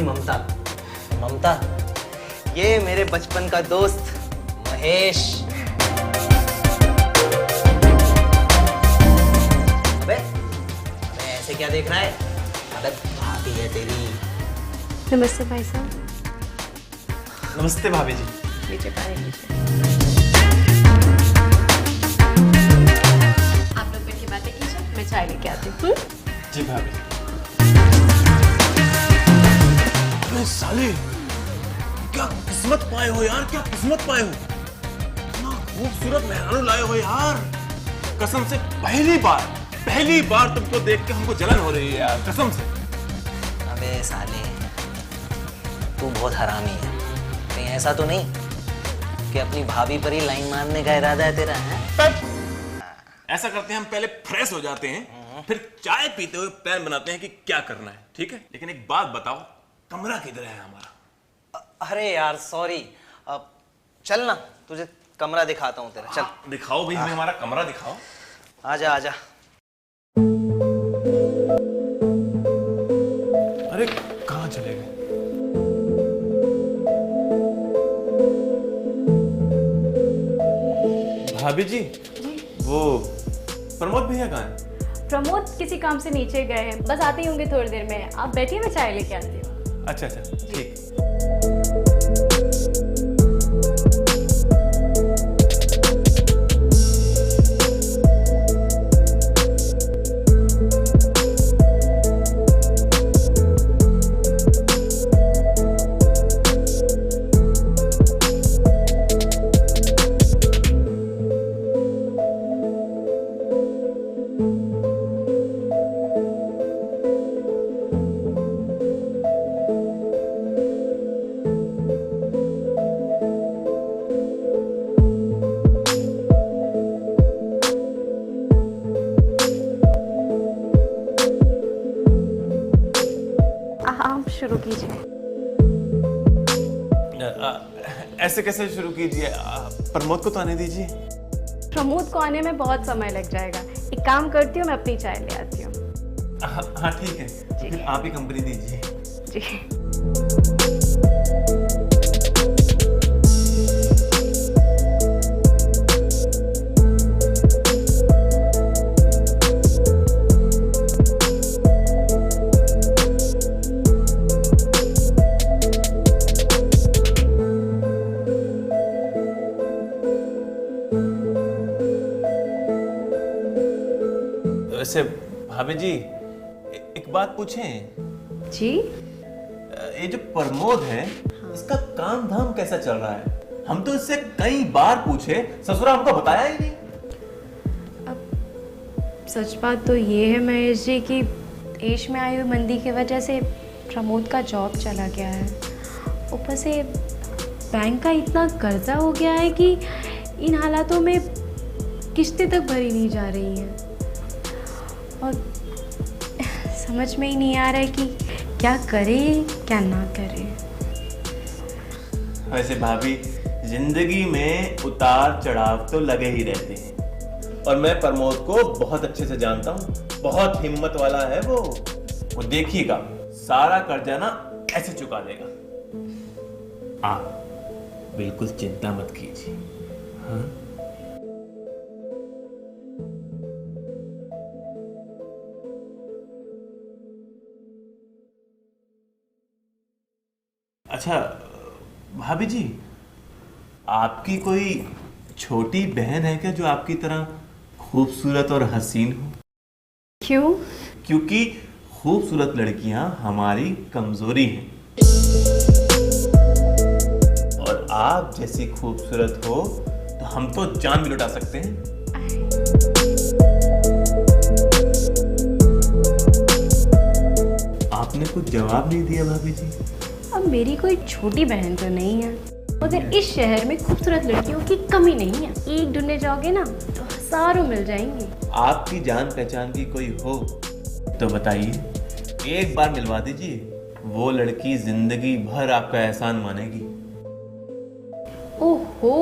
ममता। ममता, ये मेरे बचपन का दोस्त महेश। अबे ऐसे क्या देख रहा है? अबे भाभी है तेरी। नमस्ते भाई साहब। नमस्ते भाभी जी। नीचे पाए नीचे। आप लोग बैठ के बातें कीजिए, मैं चाय लेके आती हूँ। जी भाभी। अरे साले, क्या किस्मत पाए हो यार, क्या किस्मत पाए हो। इतना खूबसूरत मेहरानू लाए हो यार। कसम से पहली बार तुमको देख के हमको जलन हो रही है यार, कसम से। अबे साले, तू बहुत हरामी है। कहीं ऐसा तो नहीं कि अपनी भाभी पर ही लाइन मारने का इरादा है तेरा? है ऐसा करते हैं, हम पहले फ्रेश हो जाते हैं, फिर चाय पीते हुए प्लान बनाते हैं कि क्या करना है, ठीक है? लेकिन एक बात बताओ, कमरा किधर है हमारा? अरे यार सॉरी, अब चल ना, तुझे कमरा दिखाता हूँ तेरा। चल दिखाओ भाई, हमें हमारा कमरा दिखाओ। आजा आजा। अरे कहाँ चले गए? भाभी जी, वो प्रमोद भैया कहाँ हैं? प्रमोद किसी काम से नीचे गए हैं, बस आते ही होंगे थोड़ी देर में। आप बैठिए, मैं चाय लेके आती हूँ। अच्छा ठीक। आप शुरू कीजिए। ऐसे कैसे शुरू कीजिए? प्रमोद को तो आने दीजिए। प्रमोद को आने में बहुत समय लग जाएगा। एक काम करती हूँ, मैं अपनी चाय ले आती हूँ। हाँ ठीक है, फिर आप ही कंपनी दीजिए। जी। वैसे भाभी जी, एक बात पूछें? जी? ये जो प्रमोद है, इसका काम धाम कैसा चल रहा है? हम तो इससे कई बार पूछे, ससुरा हमको बताया ही नहीं। सच बात तो ये है महेश जी कि देश में आई हुई मंदी की वजह से प्रमोद का जॉब चला गया है। ऊपर से बैंक का इतना कर्जा हो गया है कि इन हालातों में किस्तें तक भरी नहीं जा रही हैं और समझ में ही नहीं आ रहा है कि क्या करे क्या ना करे। वैसे भाभी, जिंदगी में उतार चढ़ाव तो लगे ही रहते हैं और मैं प्रमोद को बहुत अच्छे से जानता हूँ। बहुत हिम्मत वाला है वो देखिएगा सारा कर्जा ना ऐसे चुका देगा। आप बिल्कुल चिंता मत कीजिए। हाँ? अच्छा भाभी जी, आपकी कोई छोटी बहन है क्या जो आपकी तरह खूबसूरत और हसीन हो? क्यों? क्योंकि खूबसूरत लड़कियां हमारी कमजोरी हैं और आप जैसी खूबसूरत हो तो हम तो जान भी लुटा सकते हैं। आपने कुछ जवाब नहीं दिया भाभी जी। अब मेरी कोई छोटी बहन तो नहीं है, मगर इस शहर में खूबसूरत लड़कियों की कमी नहीं है। एक ढूंढने जाओगे ना तो हजारों मिल जाएंगी। आपकी जान पहचान की कोई हो तो बताइए, एक बार मिलवा दीजिए। वो लड़की जिंदगी भर आपका एहसान मानेगी। ओहो,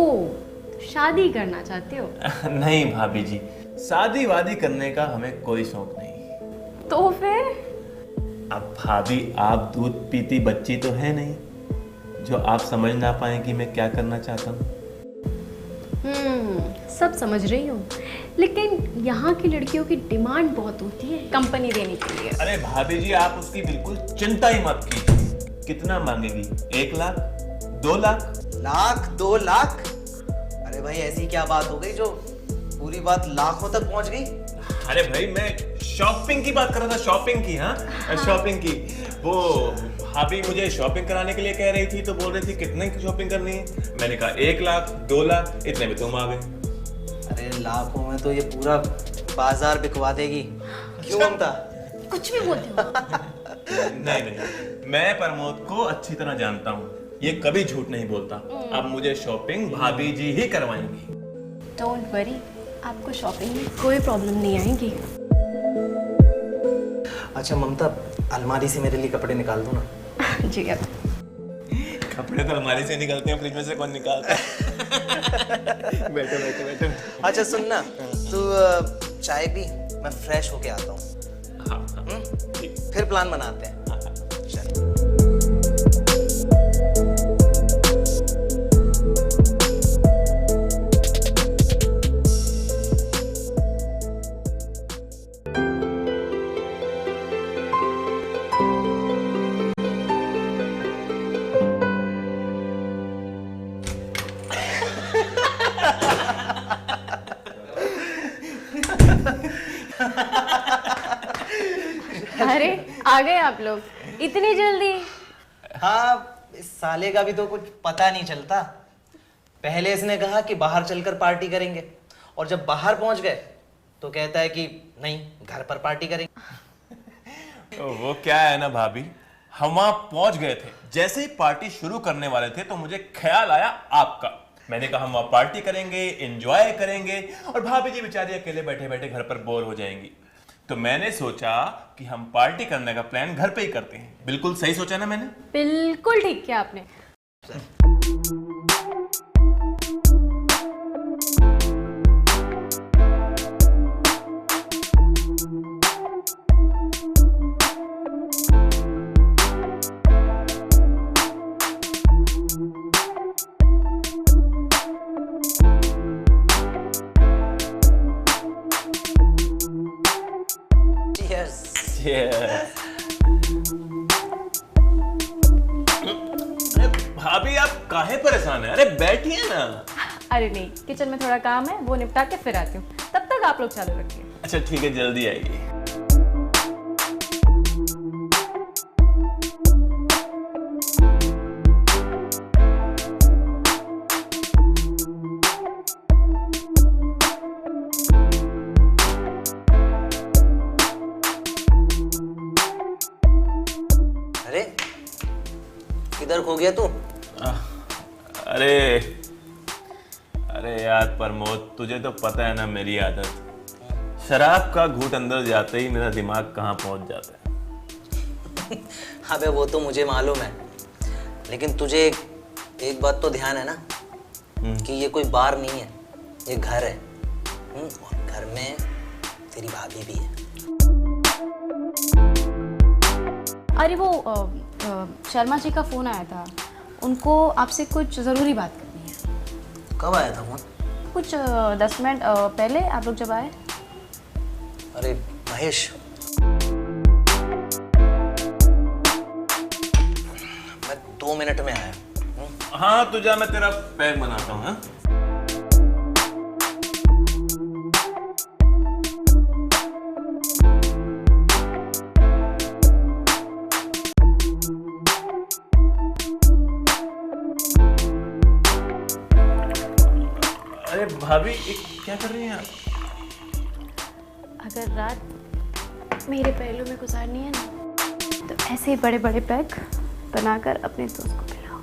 शादी करना चाहते हो? नहीं भाभी जी, शादी वादी करने का हमें कोई शौक नहीं। तो फिर अब भाभी, आप दूध पीती बच्ची तो है नहीं जो आप समझ ना पाए कि मैं क्या करना चाहता हूँ। सब समझ रही हूँ, लेकिन यहाँ की लड़कियों की डिमांड बहुत होती है कंपनी देने के लिए। अरे भाभी जी, आप उसकी बिल्कुल चिंता ही मत कीजिए। कितना मांगेगी? 1 लाख, 2 लाख? लाख 2 लाख? अरे भाई ऐसी क्या बात हो गई जो पूरी बात लाखों तक पहुंच गई? अरे भाई, मैं शॉपिंग की बात कर रहा था, शॉपिंग की। हाँ, शॉपिंग की। वो भाभी मुझे शॉपिंग कराने के लिए कह रही थी, तो बोल रही थी कितने की शॉपिंग करनी है। मैंने कहा 1 लाख, 2 लाख, इतने में तुम आ गए। अरे लाखों में तो ये पूरा बाजार बिकवा देगी। क्यों ममता? कुछ भी बोलते हो। नहीं, मैं प्रमोद को अच्छी तरह जानता हूँ। ये कभी झूठ नहीं बोलता। अब मुझे शॉपिंग भाभी जी ही करवाएंगी। डोंट वरी, आपको शॉपिंग में कोई प्रॉब्लम नहीं आएगी। अच्छा ममता, अलमारी से मेरे लिए कपड़े निकाल दो ना। जी अब कपड़े तो अलमारी से निकलते हैं, फ्रिज में से कौन निकालता है? बैठो बैठो बैठो। अच्छा सुन ना, तू चाय पी, मैं फ्रेश होके आता हूँ। हाँ, ठीक। फिर प्लान बनाते हैं। चल। अरे आ गए आप लोग इतनी जल्दी? हाँ, इस साले का भी तो कुछ पता नहीं चलता। पहले इसने कहा कि बाहर चलकर पार्टी करेंगे, और जब बाहर पहुंच गए तो कहता है कि नहीं, घर पर पार्टी करेंगे। वो क्या है ना भाभी, हम वहां पहुंच गए थे। जैसे ही पार्टी शुरू करने वाले थे तो मुझे ख्याल आया आपका। मैंने कहा हम वहां पार्टी करेंगे, एंजॉय करेंगे, और भाभी जी बेचारी अकेले बैठे बैठे घर पर बोर हो जाएंगी। तो मैंने सोचा कि हम पार्टी करने का प्लान घर पे ही करते हैं। बिल्कुल सही सोचा ना मैंने? बिल्कुल ठीक किया आपने। Cheers. अरे भाभी, आप काहे परेशान है? अरे बैठिए ना। अरे नहीं, किचन में थोड़ा काम है, वो निपटा के फिर आती हूँ। तब तक आप लोग चालू रखिए। अच्छा ठीक है, जल्दी आइए। अरे किधर खो गया तू? अरे यार प्रमोद, तुझे तो पता है ना मेरी आदत। शराब का घूंट अंदर जाते ही मेरा दिमाग कहाँ पहुंच जाता है। अबे वो तो मुझे मालूम है, लेकिन तुझे एक बात तो ध्यान है ना कि ये कोई बार नहीं है, ये घर है। और घर में तेरी भाभी भी है। अरे वो शर्मा जी का फोन आया था, उनको आपसे कुछ ज़रूरी बात करनी है। कब आया था फोन? कुछ 10 मिनट पहले, आप लोग जब आए। अरे महेश, मैं 2 मिनट में आया। हाँ तो जा, मैं तेरा पैक बनाता हूँ। हाँ? अरे भाभी, क्या कर रही हैं आप? अगर रात मेरे पहलू में गुजारनी है ना, तो ऐसे ही बड़े बड़े पैक बनाकर अपने दोस्त को पिलाओ।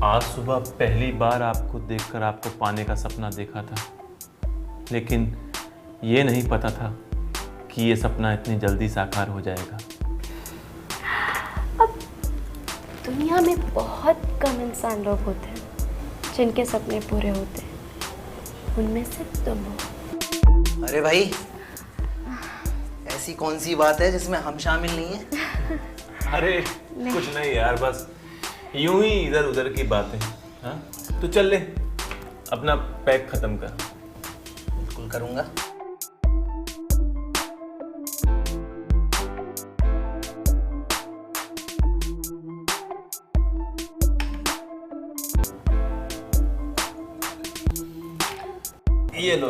आज सुबह पहली बार आपको देखकर आपको पाने का सपना देखा था, लेकिन ये नहीं पता था कि ये सपना इतनी जल्दी साकार हो जाएगा। दुनिया में बहुत कम इंसान लोग होते हैं जिनके सपने पूरे होते हैं, उनमें से तुम हो। अरे भाई, ऐसी कौन सी बात है जिसमें हम शामिल नहीं है? अरे कुछ नहीं यार, बस यूं ही इधर उधर की बातें। हाँ तो चल ले, अपना पैक खत्म कर। बिल्कुल करूंगा। ये लो,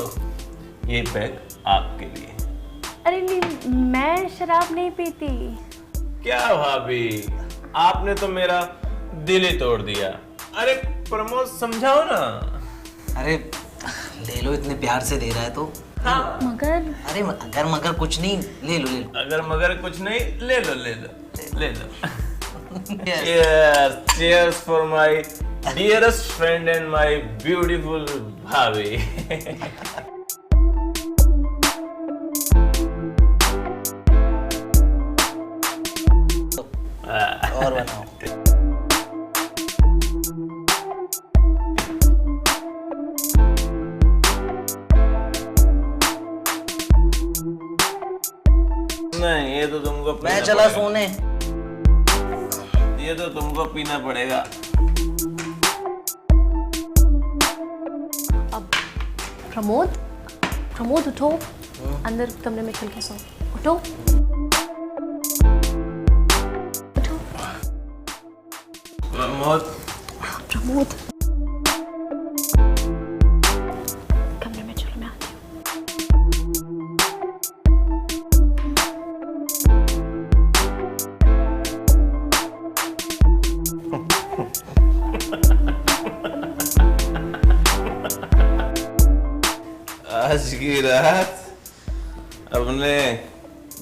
ये पैक आपके लिए। अरे नहीं, मैं शराब नहीं पीती। क्या भाभी, आपने तो मेरा दिल ही तोड़ दिया। अरे प्रमोद समझाओ ना। अरे ले लो, इतने प्यार से दे रहा है तो। हाँ मगर अरे अगर मगर कुछ नहीं, ले लो ले लो। अगर मगर कुछ नहीं, ले लो ले लो ले लो। Cheers, cheers for my dearest friend and my beautiful भाभी। और बनाओ। नहीं, ये तो तुमको पीना मैं चला पड़ेगा। सोने। ये तो तुमको पीना पड़ेगा। अब प्रमोद, प्रमोद उठो, अंदर कमरे में चल के सो। उठो उठो प्रमोद, प्रमोद, कमरे में चलो, मैं आती हूँ। आज की रात अपने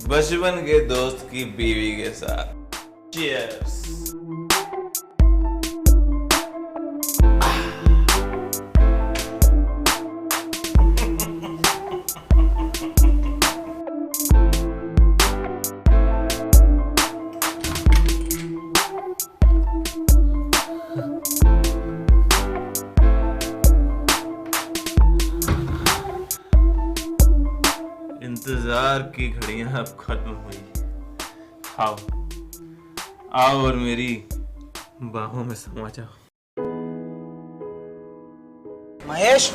बचपन के दोस्त की बीवी के साथ। Cheers। इंतजार की घड़ियां अब खत्म हुई। आओ आओ और मेरी बाहों में समा जाओ। महेश,